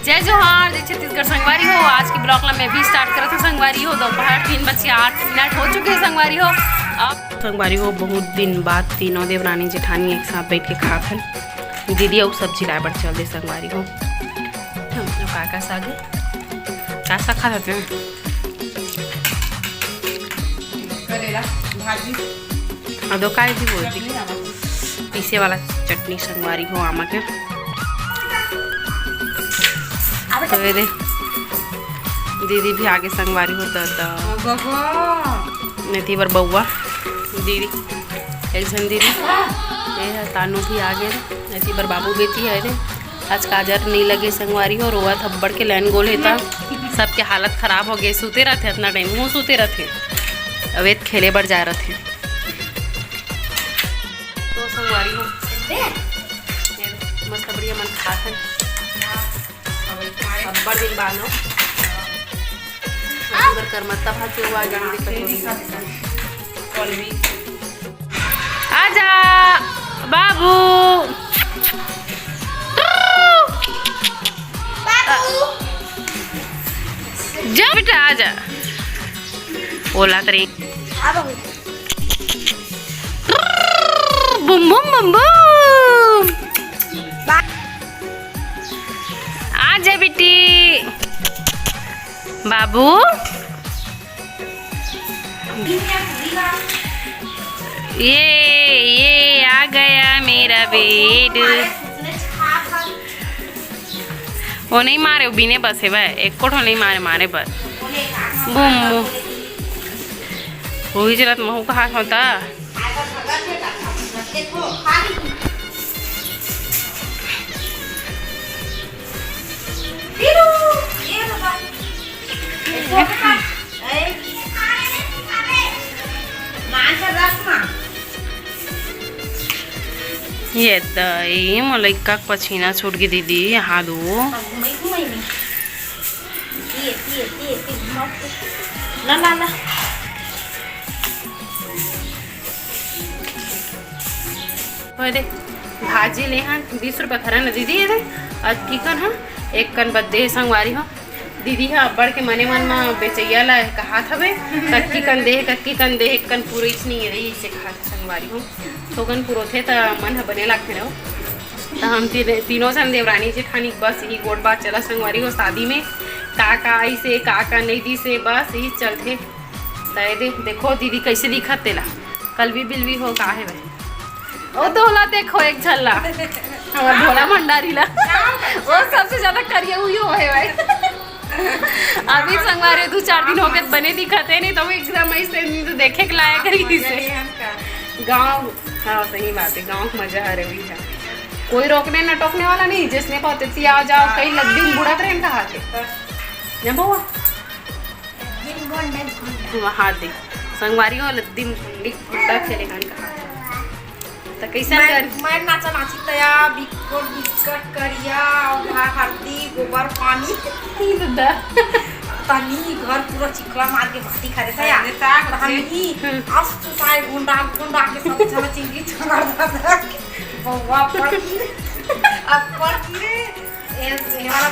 जय जोहार, जय छत्तीसगढ़। संगवारी हो, आज की ब्लॉग ला मैं भी स्टार्ट करा था। संगवारी हो, दोपहर 3:08 हो चुके हैं। संगवारी हो, अब संगवारी हो बहुत दिन बाद तीनों देवरानी जेठानी एक साथ बैठ के खा खन। दीदी और सब्जी लाए बढ़ चल दे। संगवारी हो का साग क्या सा खा जाते हैं? करेला भाजी और दो काय भी बोल दी पीसे वाला चटनी। संगवारी हो आमा के तो दे दीदी भी आगे। संगवारी हो तो नहीं बार बउआ दीदी एक जन दीदी ये तानू भी आगे। नहीं बार बाबू बेटी है रे। आज काजर नहीं लगे। संगवारी हो रोआ थप्पड़ के लाइन गोल है था। सबके हालत खराब हो गए। सूते रहते इतना टाइम मुँह सूते रहते। अवैध खेले बढ़ जा रहे थे। तो संगवारी हो मस्त बढ़िया मन खा बड़ दिन बानो कर मत भात हुआ आजा बाबू जा बेटा आजा। ओला तरी बुम बुम बुम बुम आजा बेटी बाबू। ये आ गया मेरा बेड। वो नहीं मारे बीने बस है भाई। एक कोठो नहीं मारे मारे बस बूम वही चलत महू का हाथ होता। ये दही मलैका पसीना छूट गई दीदी। यहाँ दो भाजी ले हाँ 20 रुपये खरा ना दीदी। ये आज चिकन हाँ एक कन बदे संगवारी हो दीदी हाँ बढ़ के मने मन में बेचैया ला कहा था वे कक्की कन दे एक कन पूरी नहीं रही इसे कहा था। संगवारी हो तो कन पूरो थे तो मन बने लगते रहो। तो हम तीनों सन देवरानी जेठानी बस यही गोट बात चला। संगवारी हो शादी में का आई से का नहीं दी से बस यही चलते। दे देखो दीदी कैसे दिखत तेला कल भी बिल भी हो का है भाई। ओ धोला देखो एक झल्ला हमारा धोला भंडारी ला वो सबसे ज्यादा करिया हुई हो है भाई। अभी संगवारी 2-4 दिन हो गए बने दिखते नहीं तो एकदम ऐसे तो देखे के लाया करी से गाँव। हाँ सही बात है गाँव मजा आ रही है। कोई रोकने न टोकने वाला नहीं जिसने कहते आ जाओ कहीं लग दिन बुढ़ा ट्रेन कहा थे बउआ हाथ दे। संगवारी हो लद्दी गुंडा खेले कहा तो कैसा मैं नाचा नाची तया बिस्कुट करिया हल्दी गोबर पानी तनी घर पूरा चिकला मार के भाती खा देता यार तनी आज तो सारे गुंडा के सब चला चिंगी चंगा बउआ पर अब पर ये हमारा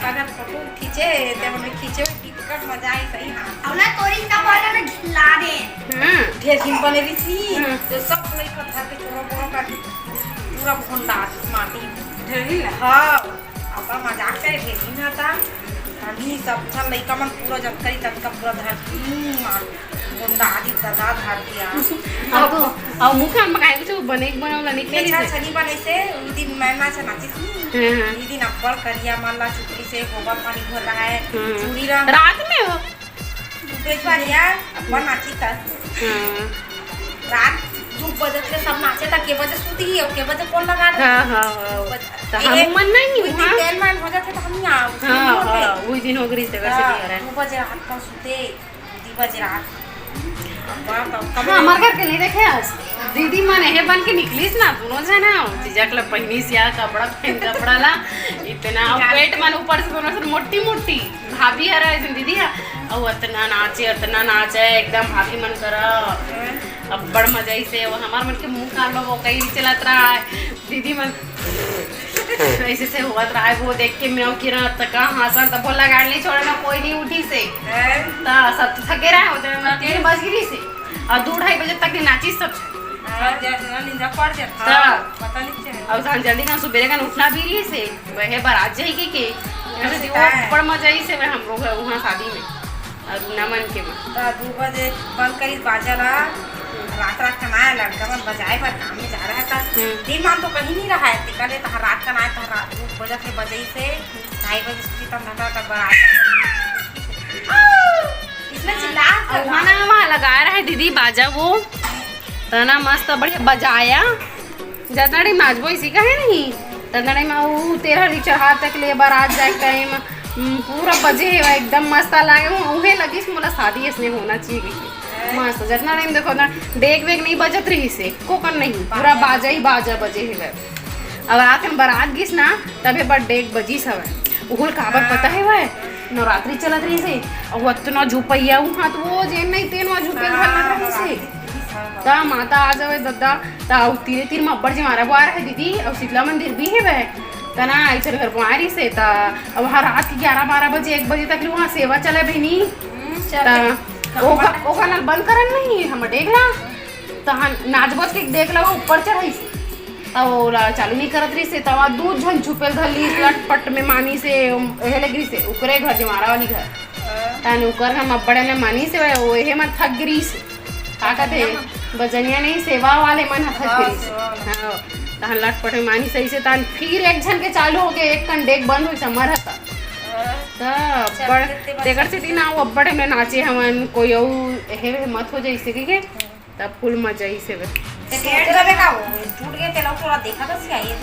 कागज फोटो खींचे ते हमने खींचे टिकट मजा आई सही हां औला तोरी का बोला ना खिला दे ढेर दिन बने रही थी तो सब लई का धर के छोरो का पूरा गुंडा माटी ढेर ही हां अब मजाक करे ढेर दिन था अभी सब चल लइका मन पूरा जब करी तब का पूरा धर मार गुंडा आदि दादा धर दिया। अब मुखा में काहे कुछ बने बनावला निकले अच्छा छनी बने से उस दिन मैं नाच नाची थी। ई दिन अब्बड़ करिया माला चुटकी से गोबर पानी घोल रहा है चूड़ी रंग रात में हो बेच वालिया अब्बड़ नाची था। रात 2 बजे से सब नाचे था के बजे सूती ही के बजे कौन लगा हां तो हम मन नहीं वहां तेल मान हो जाते तो हम आओ। हां वही दिन हो गई से वैसे भी है 2 बजे रात का सूते 2 बजे रात हमार घर के नहीं देखे आज दीदी मन है बन के निकलीस ना दोनों जना जीजा के पहनी सिया कपड़ा पहन कपड़ा ला इतना पेट मन ऊपर से दोनों से मोटी मोटी भाभी है रहा दीदी है और इतना नाचे एकदम भाभी मन कर अब बड़ मजा से वो हमार मन के मुंह कान वो कहीं चलत रहा है दीदी मन ऐसे से हुआ रहा है वो देख के मैं किरण तक हंसन तब बोला गाड़ी नहीं छोड़ना कोई नहीं उठी से ता सब तो थके रहे होते मैं 3 बज गई से और 2-2:30 बजे तक नाची सब नींद पड़ जाता पता नहीं चला अब सान जल्दी का सुबह का उठना भी रही से वह बारात जाएगी के ऐसे वो बड़ मजा ही से हम लोग वहां शादी में और नमन के में 2 बजे बंद करी बाजला रात का ना लड़का मन बजाए पर काम में जा रहा था दिन मान तो कहीं नहीं रहा है निकले तो रात का ना था रात 2 बजे से बजे से 2:30 बजे से तब नटा का बारात इसमें चिल्ला वहाँ लगा रहा है दीदी बाजा वो तना मस्त बढ़िया बजाया जितना टाइम नाचबो इसी का है नहीं तना टाइम वो 13 चढ़ा तक ले बारात जाए टाइम पूरा बजे है एकदम मस्त लागे उहे लगी मोला शादी इसने होना चाहिए मस्त जितना टाइम देखो ना डेग वेग नहीं बजत रही से कोकन नहीं पूरा बाजा ही बाजा बजे है अब आकर बारात गिस ना तबे बड़ डेग बजी सब उहुल काबर पता है वह नवरात्रि चलत रही से और उतना झुपैया वहाँ तो वो जेन नहीं तेन वहाँ झुपे घर रही से ता माता आ जावे दद्दा ता तीरे तीर में अब्बड़ जी मारा वो आ रहा है दीदी और शीतला मंदिर भी है वह तना ऐसे घर को आ रही से ता अब वहाँ रात के 11-12 बजे 1 बजे तक वहाँ सेवा चले बहनी ओका नल बंद करन नहीं हम देखला ता नाचबत के देखला वो ऊपर चढ़ाई से और चालू नहीं करत रही से तवा दूध झन छुपेल धली लटपट में मानी से हेले गिरी से उकरे घर जमारा वाली घर तान उकर हम अब्बड़ ने मानी से वो हे मन थक गिरी से का कहते बजनिया नहीं सेवा वाले मन थक गिरी से हां तान लटपट में मानी सही से तान फिर एक झन के चालू हो गए एक कंडेक बंद हुई समर था तब बड़ देकर से दिन आओ अब्बड़ में नाचे हमन कोई हे मत हो जाए इसे के तब फुल मजा ही से तेरा बेटा वो टूट गए तेरा थोड़ा देखा तो सही है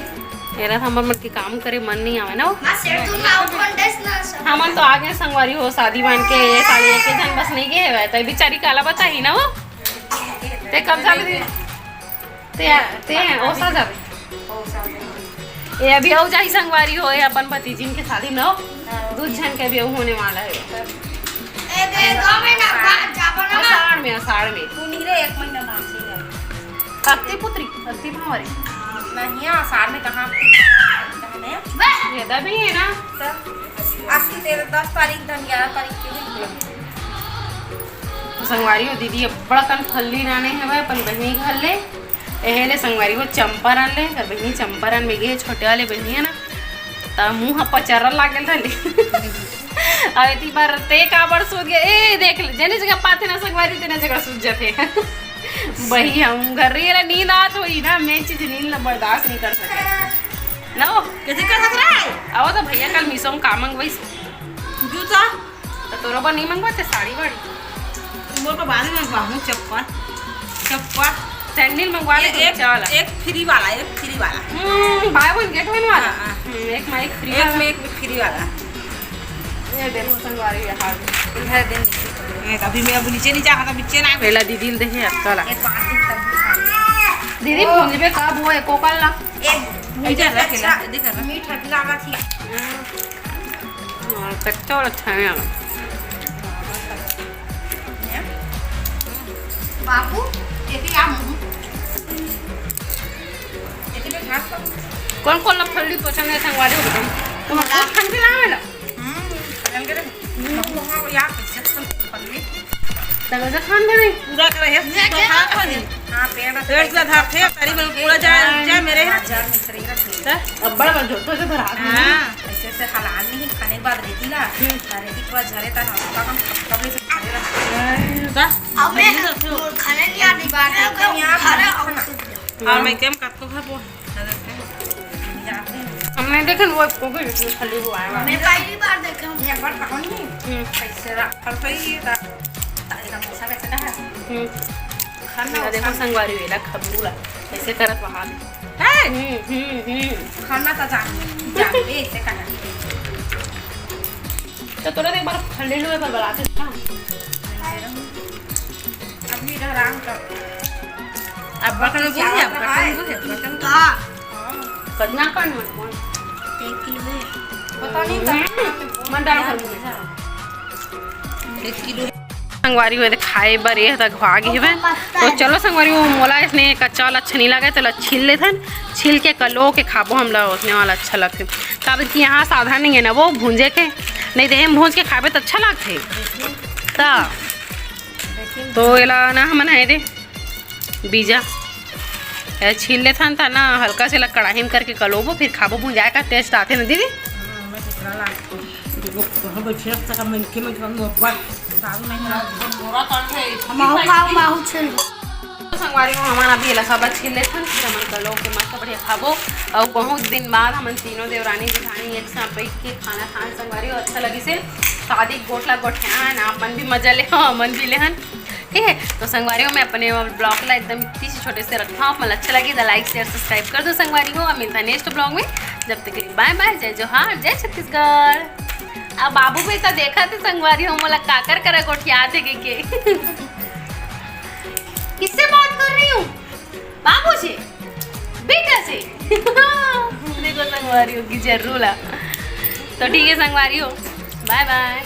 तेरा हमर मत के काम करे मन नहीं आवे ना हमन तो आगे संगवारी हो शादी मान के ये साली के जन बस नहीं गए है त बेचारी काला बताही ना वो ते कब जाबे ते ओ सा जाबे ये अभी हो जाई संगवारी हो ये अपन भतीजिन के शादी में दूध झन के भी होने वाला है ए दे 2 महीना बाद जाबो ना आषाढ़ में तू नहीं रे 1 महीना बाद कत्ती पुत्री कत्ती भावरी नहीं आषाढ़ में कहाँ कहने ये दा भी है ना आज की 10 तारीख 11 तारीख के संगवारी हो दीदी बड़ा कन फल्ली राने है भाई अपन बहनी घर ले एहेले संगवारी को चंपारण ले कर बहनी चंपारण में गए छोटे वाले बहनी है ना ता मुंह पचर लागल धले अरे ती बार ते काबर सूत गए ए देख ले जने जगह पाथे ना संगवारी तेने जगह सूत जाते वही हम घर रही नींद आत हुई ना मैं चीज नींद बर्दाश्त नहीं कर सके ना कैसे कर सकता है आओ तो भैया कल मिसों का मंगवाई जूता तो तोरा पर नहीं मंगवाते साड़ी वाड़ी मोर को बाद में मंगवाऊं चप्पल सैंडल मंगवा ले एक फ्री वाला बाय वन गेट वन वाला एक माइक फ्री वाला में एक फ्री वाला ये देखो संगवारी है हाथ इधर दिन अभी मैं अब नीचे नहीं जाता नीचे ना पहला दीदी देखे अक्कला एक बात तब दीदी फोन पे कब वो एको कल ना एक मीठा रखेला देख मीठा लगा थी और कच्चा और अच्छा है बाबू ये क्या मुंह ये पे घास कौन कौन लोग फल्ली पसंद है संगवारी हो तुम बहुत ठंडी लावेला करे वहां यार कैसे फल्ली तब से खान दे नहीं पूरा करे है तो खा खानी हां पेड़ से धर थे तारी में पूरा जा मेरे हजार में शरीर रखता अब बड़ा बड़ा तो से भरा हां ऐसे से हलाल नहीं खाने के बाद देती ना अरे की पूरा झरे ता ना हम कब से खाने रखता अब मैं खाने नहीं आती बात है यहां खाना और मैं केम काट को खाबो हमने देखा वो कोई इसमें फली हुआ है मैं पहली बार देखा हूं एक बार कहानी ऐसे रखल सही था तारीका मोसा कैसे है खाना देखो संगवारी वेला खबूला ऐसे करत वहां है खाना तो जान ऐसे करना तो तोरा एक बार फली हुए पर बुलाते ना अभी इधर राम का अब बर्तन बोल हां कतना कौन मन 1 किलो है पता नहीं मन डाल कर 1 किलो संगवारी हुए खाए बर ये तक भाग हेबे। तो चलो संगवारी वो मोला इसने कच्चा वाला अच्छा नहीं लगा, चलो छील लेथन, छील के कलो के खाबो हम लोग उसने वाला अच्छा लगते। काबर कि यहाँ साधन नहीं है ना वो भूंजे के, नहीं तो हम भूंज के खाबे तो अच्छा लगते। तो एला ना हम है दे बीजा छील लेथन था ना, हल्का से लग कढ़ाई में करके कलोबो फिर खाबो, भूंजाए का टेस्ट आते ना दीदी। संगवारी को हमारा अभी सब छील लेथन, हमन कलो के मस्त बढ़िया खाबो। और बहुत दिन बाद हमन तीनों देवरानी जेठानी एक साथ बैठ के खाना खान संगवारी अच्छा लगी से। शादी गोटला गोठियान अपन भी मजा ले मन भी लेहन, ठीक है। तो संगवारी मैं अपने ब्लॉग ला एकदम इतनी सी छोटे से रखा हूँ, मतलब अच्छा लगी तो लाइक शेयर सब्सक्राइब कर दो संगवारी को। मिलता नेक्स्ट ब्लॉग में, जब तक बाय बाय, जय जोहार, जय छत्तीसगढ़। अब बाबू भी तो देखा थे संगवारी हो मोला काकर करा गोठिया थे के किससे बात कर रही हूँ, बाबू से बेटा से देखो संगवारी हो की जरूर। तो ठीक है संगवारी हो, बाय बाय।